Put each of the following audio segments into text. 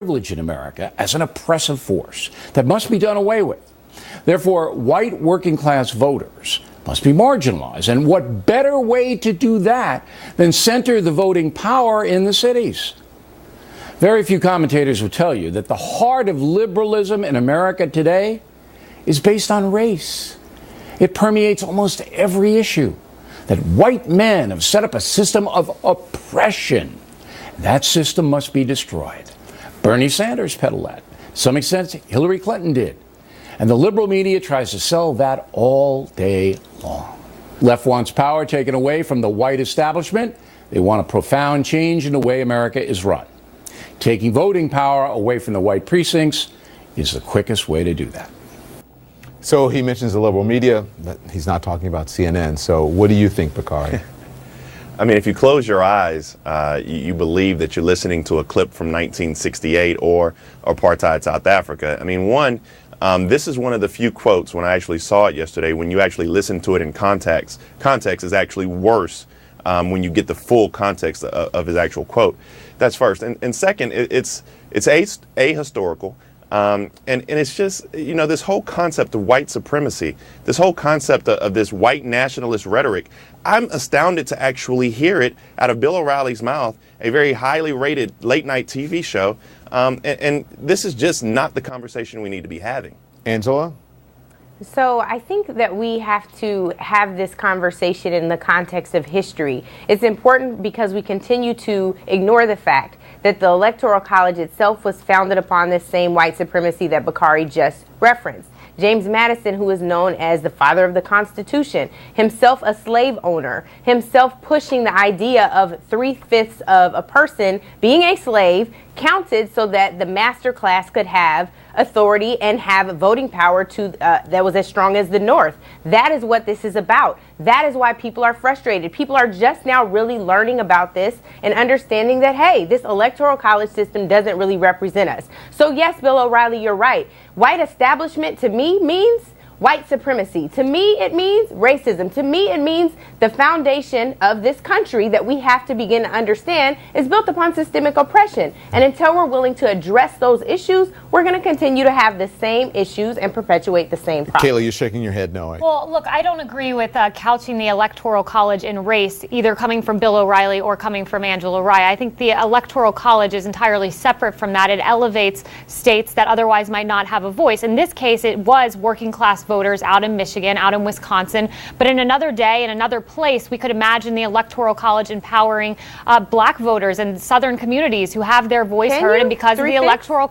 privilege in America as an oppressive force that must be done away with. Therefore, white working class voters must be marginalized. And what better way to do that than center the voting power in the cities? Very few commentators will tell you that the heart of liberalism in America today is based on race. It permeates almost every issue. That white men have set up a system of oppression. That system must be destroyed. Bernie Sanders peddled that. To some extent, Hillary Clinton did. And the liberal media tries to sell that all day long. Left wants power taken away from the white establishment. They want a profound change in the way America is run. Taking voting power away from the white precincts is the quickest way to do that. So he mentions the liberal media, but he's not talking about CNN. So what do you think, Bakari? I mean, if you close your eyes, you believe that you're listening to a clip from 1968 or apartheid South Africa. I mean, this is one of the few quotes, when I actually saw it yesterday, when you actually listen to it in context is actually worse when you get the full context of his actual quote. That's first. And second, it's ahistorical. And it's just, this whole concept of white supremacy, this whole concept of this white nationalist rhetoric, I'm astounded to actually hear it out of Bill O'Reilly's mouth, a very highly rated late night TV show. And this is just not the conversation we need to be having. Angela? So I think that we have to have this conversation in the context of history. It's important because we continue to ignore the fact that the Electoral College itself was founded upon this same white supremacy that Bakari just referenced. James Madison, who is known as the father of the Constitution, himself a slave owner, himself pushing the idea of 3/5 of a person being a slave counted so that the master class could have authority and have voting power that was as strong as the North. That is what this is about. That is why people are frustrated. People are just now really learning about this and understanding that, hey, this electoral college system doesn't really represent us. So yes, Bill O'Reilly, you're right. White establishment to me means white supremacy. To me, it means racism. To me, it means the foundation of this country that we have to begin to understand is built upon systemic oppression. And until we're willing to address those issues, we're going to continue to have the same issues and perpetuate the same problems. Kayleigh, you're shaking your head no. Well, look, I don't agree with couching the Electoral College in race, either coming from Bill O'Reilly or coming from Angela Rye. I think the Electoral College is entirely separate from that. It elevates states that otherwise might not have a voice. In this case, it was working class voters out in Michigan, out in Wisconsin. But in another day, in another place, we could imagine the Electoral College empowering black voters in southern communities who have their voice heard. And because of the Electoral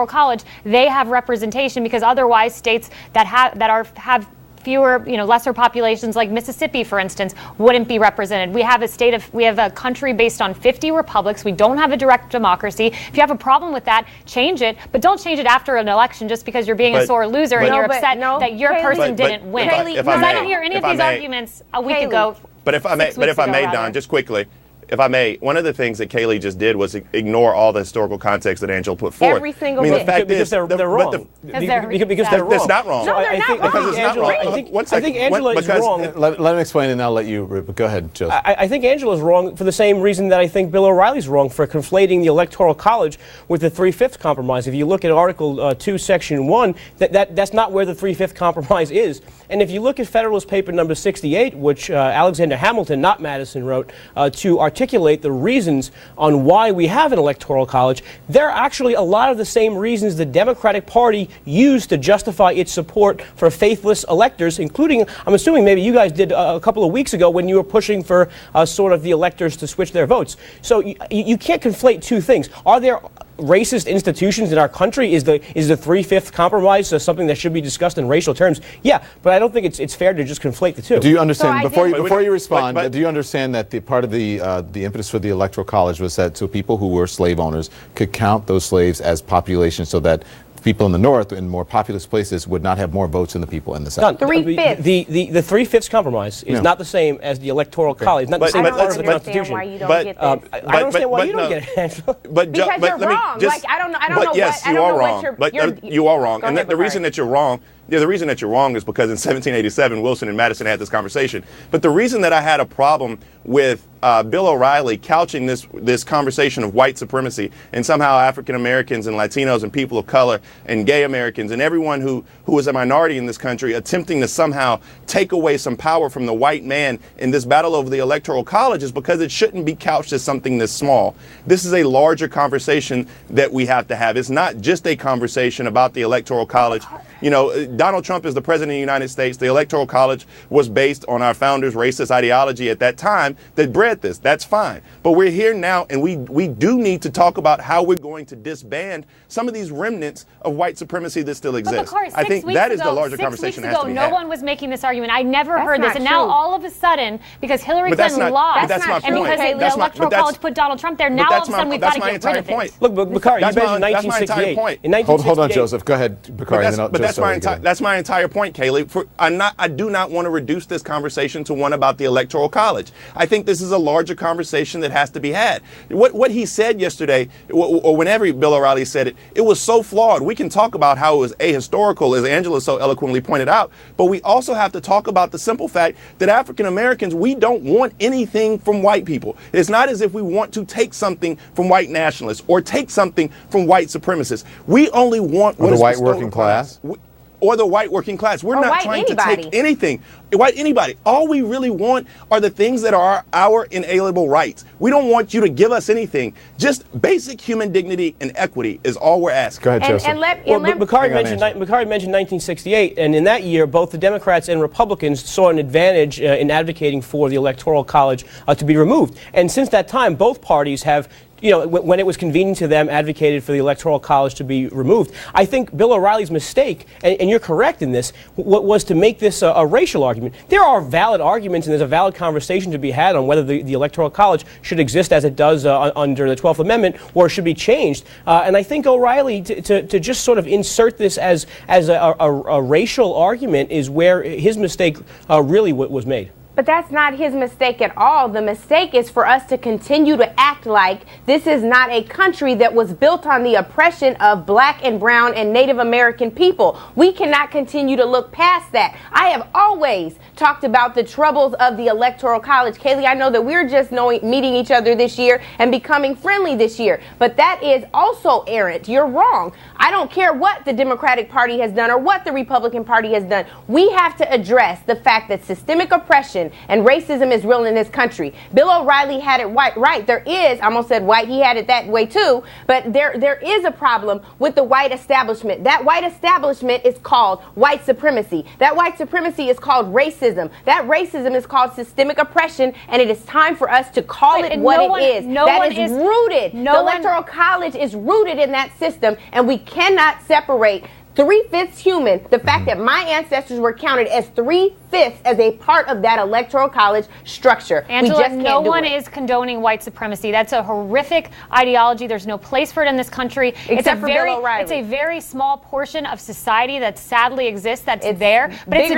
College, they have representation, because otherwise states that have fewer, lesser populations like Mississippi, for instance, wouldn't be represented. We have a country based on 50 republics. We don't have a direct democracy. If you have a problem with that, change it, but don't change it after an election just because you're being a sore loser and you're upset that your person didn't win. Because I didn't hear any of these arguments a week ago. But if I may, Don, just quickly. If I may, one of the things that Kayleigh just did was ignore all the historical context that Angela put forth. Every single bit. The fact because is, they're wrong. Because they're wrong. That's not wrong. No, they're not wrong. Because it's not wrong. I think Angela is wrong. Let him explain and I'll let you, go ahead, Joseph. I think Angela's wrong for the same reason that I think Bill O'Reilly's wrong for conflating the Electoral College with the 3/5 compromise. If you look at Article 2, Section 1, that's not where the 3/5 compromise is. And if you look at Federalist Paper number 68, which Alexander Hamilton, not Madison, wrote to articulate the reasons on why we have an electoral college, there are actually a lot of the same reasons the Democratic Party used to justify its support for faithless electors, including, I'm assuming maybe you guys did a couple of weeks ago when you were pushing for sort of the electors to switch their votes. So you can't conflate two things. Are there racist institutions in our country? Is the 3/5 compromise something that should be discussed in racial terms? Yeah, but I don't think it's fair to just conflate the two. Do you understand, before you respond, do you understand that the part of the impetus for the Electoral College was that so people who were slave owners could count those slaves as population so that people in the North, in more populous places, would not have more votes than the people in the South? 3/5. The 3/5 compromise is not the same as the Electoral College. Not the same part of the Constitution. Why you don't get this. I don't understand why you don't get it, Angela. Because you're wrong. I don't know. Yes, you are wrong. But you are wrong. And the reason that you're wrong Yeah, the reason that you're wrong is because in 1787, Wilson and Madison had this conversation. But the reason that I had a problem with Bill O'Reilly couching this conversation of white supremacy and somehow African Americans and Latinos and people of color and gay Americans and everyone who is a minority in this country attempting to somehow take away some power from the white man in this battle over the Electoral College is because it shouldn't be couched as something this small. This is a larger conversation that we have to have. It's not just a conversation about the Electoral College. You know, Donald Trump is the president of the United States. The Electoral College was based on our founders' racist ideology at that time that bred this. That's fine. But we're here now, and we do need to talk about how we're going to disband some of these remnants of white supremacy that still exist. Bakari, I think that is the larger 6 conversation weeks that has to ago, be no had. one was making this argument. I never heard this. And not now true. all of a sudden, because Hillary But that's Clinton not- lost, but that's my and point. because the That's my- Electoral but that's- College put Donald Trump there, now But all that's of a sudden my- we've got to that's my get rid entire of it. point. Look, Bakari, you That's mentioned my entire 1968. point. In Hold on, 1968 Joseph. Go ahead, Bakari. But that's my entire point, Kayleigh. I do not want to reduce this conversation to one about the Electoral College. I think this is a larger conversation that has to be had. What he said yesterday, or whenever Bill O'Reilly said it, it was so flawed. We can talk about how it was ahistorical, as Angela so eloquently pointed out, but we also have to talk about the simple fact that African Americans, we don't want anything from white people. It's not as if we want to take something from white nationalists or take something from white supremacists. We only want what Or the is white bestowed working upon us. class. Or the white working class. We're Or not white trying anybody. to take anything. White anybody. All we really want are the things that are our inalienable rights. We don't want you to give us anything. Just basic human dignity and equity is all we're asking. Go ahead, Joseph. Bakari mentioned 1968, and in that year, both the Democrats and Republicans saw an advantage in advocating for the Electoral College to be removed. And since that time, both parties have, you know, when it was convenient to them, advocated for the Electoral College to be removed. I think Bill O'Reilly's mistake, and you're correct in this, was to make this a racial argument. There are valid arguments, and there's a valid conversation to be had on whether the Electoral College should exist as it does under the 12th Amendment, or should be changed. And I think O'Reilly, to just sort of insert this as a racial argument is where his mistake really was made. But that's not his mistake at all. The mistake is for us to continue to act like this is not a country that was built on the oppression of black and brown and Native American people. We cannot continue to look past that. I have always talked about the troubles of the Electoral College. Kayleigh, I know that we're just meeting each other this year and becoming friendly this year, but that is also errant. You're wrong. I don't care what the Democratic Party has done or what the Republican Party has done. We have to address the fact that systemic oppression and racism is real in this country. Bill O'Reilly had it right. There is, I almost said white, he had it that way too, but there is a problem with the white establishment. That white establishment is called white supremacy. That white supremacy is called racism. That racism is called systemic oppression, and it is time for us to call it what it is. That is rooted. The Electoral College is rooted in that system, and we cannot separate 3/5 human, the fact that my ancestors were counted as 3/5 as a part of that Electoral College structure. Angela, we just can't no do one it. is condoning white supremacy. That's a horrific ideology. There's no place for it in this country. Except for Bill O'Reilly. It's a very small portion of society that sadly exists that's there. But it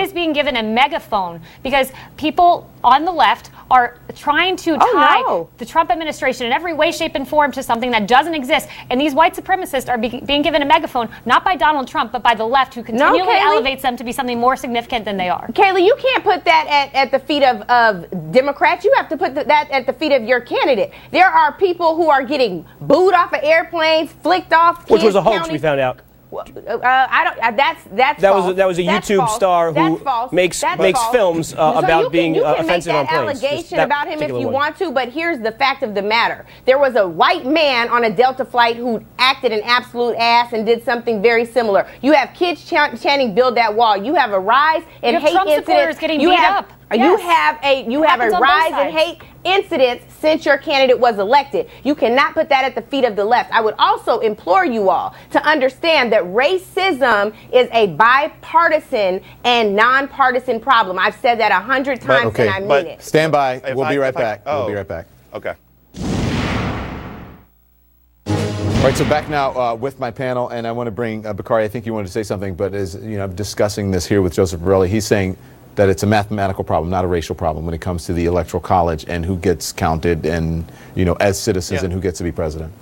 is being given a megaphone because people on the left are trying to tie the Trump administration in every way, shape, and form to something that doesn't exist. And these white supremacists are being given a megaphone, not by Donald Trump, but by the left, who continually elevates them to be something more significant than they are. Kayleigh, you can't put that at the feet of Democrats. You have to put that at the feet of your candidate. There are people who are getting booed off of airplanes, flicked off. Which was a hoax, we found out. I don't. That's that false. That was a that's YouTube false. star who makes films about being offensive on planes. You can make that allegation about him if you want to, but here's the fact of the matter: there was a white man on a Delta flight who acted an absolute ass and did something very similar. You have kids chanting "Build that wall." You have a rise in hate Trump incidents. supporters getting beat up. You have a rise in hate incidents since your candidate was elected. You cannot put that at the feet of the left. I would also implore you all to understand that racism is a bipartisan and nonpartisan problem. I've said that 100 times and I mean it. Stand by. We'll be right back. We'll be right back. Okay. All right, so back now with my panel, and I want to bring Bakari. I think you wanted to say something, but as you know, I'm discussing this here with Joseph Borelli. He's saying that it's a mathematical problem, not a racial problem, when it comes to the Electoral College and who gets counted and, you know, as citizens and who gets to be president.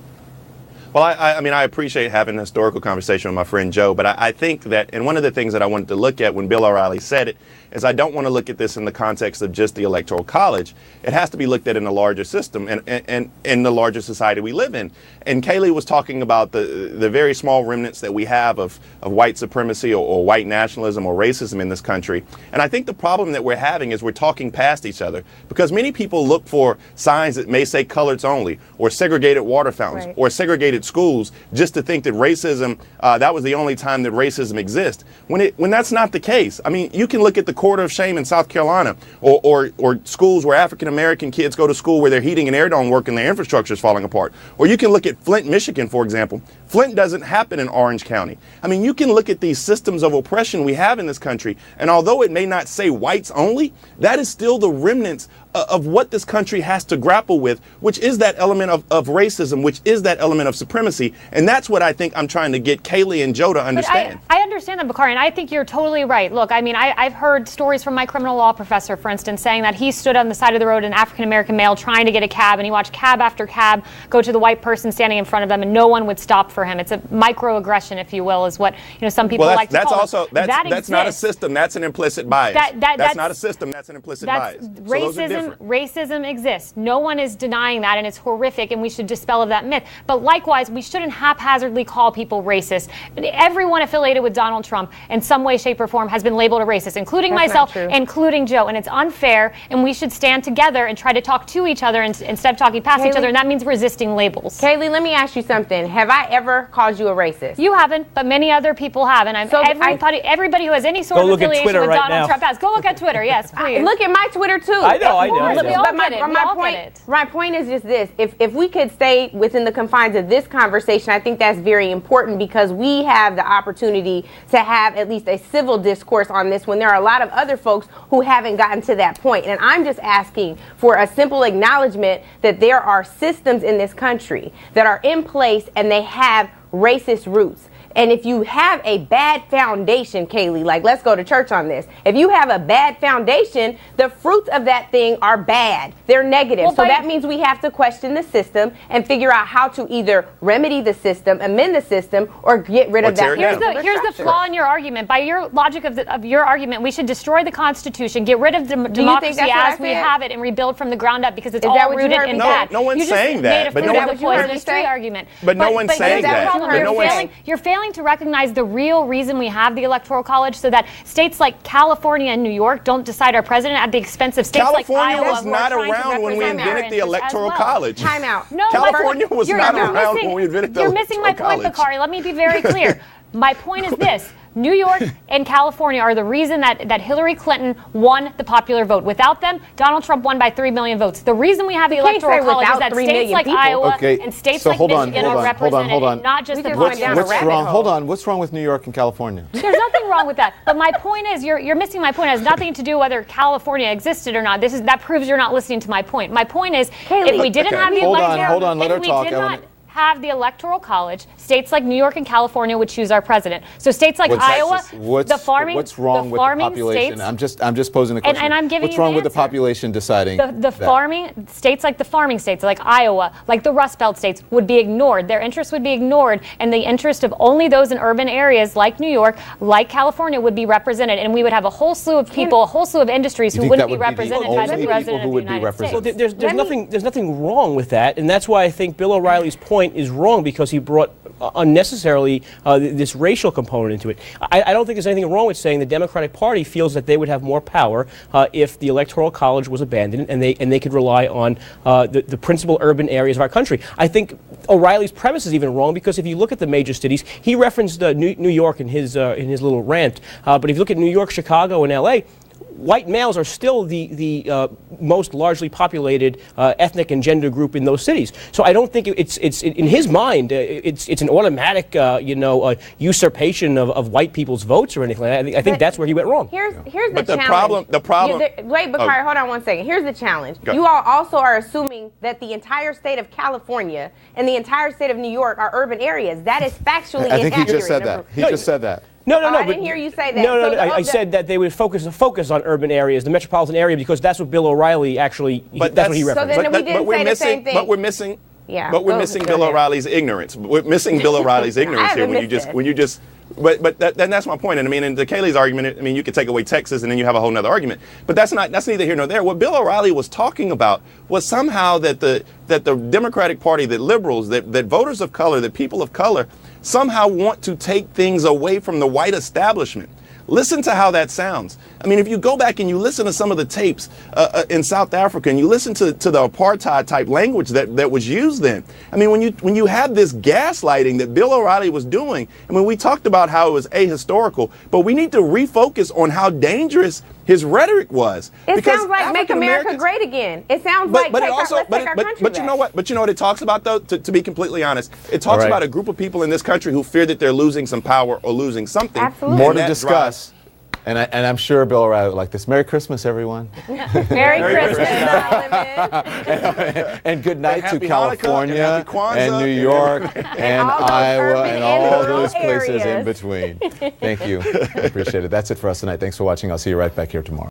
Well, I mean, I appreciate having a historical conversation with my friend Joe, but I think that, and one of the things that I wanted to look at when Bill O'Reilly said it, is I don't want to look at this in the context of just the Electoral College. It has to be looked at in a larger system and in the larger society we live in. And Kayleigh was talking about the very small remnants that we have of white supremacy or white nationalism or racism in this country. And I think the problem that we're having is we're talking past each other, because many people look for signs that may say coloreds only or segregated water fountains or segregated schools just to think that racism, that was the only time that racism exists, when that's not the case. I mean, you can look at the Quarter of Shame in South Carolina or schools where African American kids go to school where their heating and air don't work and their infrastructure is falling apart. Or you can look at Flint, Michigan, for example. Flint doesn't happen in Orange County. I mean, you can look at these systems of oppression we have in this country, and although it may not say whites only, that is still the remnants of what this country has to grapple with, which is that element of racism, which is that element of supremacy. And that's what I think I'm trying to get Kayleigh and Joe to understand. I understand that, Bakari, and I think you're totally right. Look, I mean, I've heard stories from my criminal law professor, for instance, saying that he stood on the side of the road, an African-American male, trying to get a cab, and he watched cab after cab go to the white person standing in front of them, and no one would stop for him. It's a microaggression, if you will, is what some people like to call it. That's not a system. That's an implicit bias. That's not a system. That's an implicit bias. Racism exists. No one is denying that, and it's horrific, and we should dispel of that myth. But likewise, we shouldn't haphazardly call people racist. Everyone affiliated with Donald Trump in some way, shape, or form has been labeled a racist, including myself, including Joe, and it's unfair, and we should stand together and try to talk to each other instead of talking past each other, and that means resisting labels. Kayleigh, let me ask you something. Have I ever called you a racist? You haven't, but many other people have, and everybody who has any sort of affiliation with Donald Trump has. Go look at Twitter, yes, please. Look at my Twitter, too. I know. But my point is just this. If we could stay within the confines of this conversation, I think that's very important, because we have the opportunity to have at least a civil discourse on this when there are a lot of other folks who haven't gotten to that point. And I'm just asking for a simple acknowledgement that there are systems in this country that are in place and they have racist roots. And if you have a bad foundation, Kayleigh, like, let's go to church on this. If you have a bad foundation, the fruits of that thing are bad. They're negative. So that means we have to question the system and figure out how to either remedy the system, amend the system, or get rid of that. Here's the flaw in your argument. By your logic of your argument, we should destroy the Constitution, get rid of democracy as we have it, and rebuild from the ground up, because it's all rooted in bad. No one's saying that. But no one's saying that. You're failing to recognize the real reason we have the Electoral College, so that states like California and New York don't decide our president at the expense of states like Iowa. California was not around when we invented the Electoral College. Time out. No, California was not around when we invented the Electoral College. You're missing my point, Bakari. Let me be very clear. My point is this. New York and California are the reason that Hillary Clinton won the popular vote. Without them, Donald Trump won by 3 million votes. The reason we have the Electoral College is that states like Iowa and states like Michigan are represented, not just the What's wrong with New York and California? There's nothing wrong with that. But my point is, you're missing my point. It has nothing to do whether California existed or not. That proves you're not listening to my point. My point is, if we didn't have the have the Electoral College, states like New York and California would choose our president. So states like Iowa, what's wrong with the population? States, I'm just posing a question. And I'm giving what's wrong with the population deciding the farming states, like the farming states, like Iowa, like the Rust Belt states, would be ignored. Their interests would be ignored, and the interest of only those in urban areas like New York, like California, would be represented, and we would have a whole slew of people, a whole slew of industries who wouldn't be represented by the president of the United States. Well, there's nothing wrong with that, and that's why I think Bill O'Reilly's point is wrong, because he brought unnecessarily this racial component into it. I don't think there's anything wrong with saying the Democratic Party feels that they would have more power if the Electoral College was abandoned and they could rely on the principal urban areas of our country. I think O'Reilly's premise is even wrong, because if you look at the major cities, he referenced New York in his little rant, but if you look at New York, Chicago, and L.A., white males are still the most largely populated ethnic and gender group in those cities. So I don't think it's in his mind it's an automatic usurpation of white people's votes or anything. I think that's where he went wrong. Here's the challenge. The problem. Wait, Bakari, hold on one second. Here's the challenge. You all also are assuming that the entire state of California and the entire state of New York are urban areas. That is factually inaccurate. I think he just said that. He just said that. No, I didn't hear you say that. No, I said that they would focus on urban areas, the metropolitan area, because that's what Bill O'Reilly actually, that's what he referenced. So then we didn't say the same thing. But we're missing Yeah. But we're missing Bill O'Reilly's ignorance. We're missing Bill O'Reilly's ignorance here when you just. But that's my point. And I mean, in the Kayleigh's argument, I mean, you could take away Texas and then you have a whole nother argument. But that's neither here nor there. What Bill O'Reilly was talking about was somehow that the Democratic Party, that liberals, that voters of color, that people of color somehow want to take things away from the white establishment. Listen to how that sounds. I mean, if you go back and you listen to some of the tapes in South Africa and you listen to the apartheid type language that was used then, I mean, when you had this gaslighting that Bill O'Reilly was doing, I mean, we talked about how it was ahistorical, but we need to refocus on how dangerous his rhetoric was. It sounds like make America great again. It sounds like take our country But you know what? But you know what it talks about, though, to be completely honest? It talks about a group of people in this country who fear that they're losing some power or losing something. Absolutely. More to discuss. And I'm sure Bill O'Reilly would like this. Merry Christmas, everyone. Merry Christmas, and good night to California and and New York and Iowa and all those places in between. Thank you. I appreciate it. That's it for us tonight. Thanks for watching. I'll see you right back here tomorrow.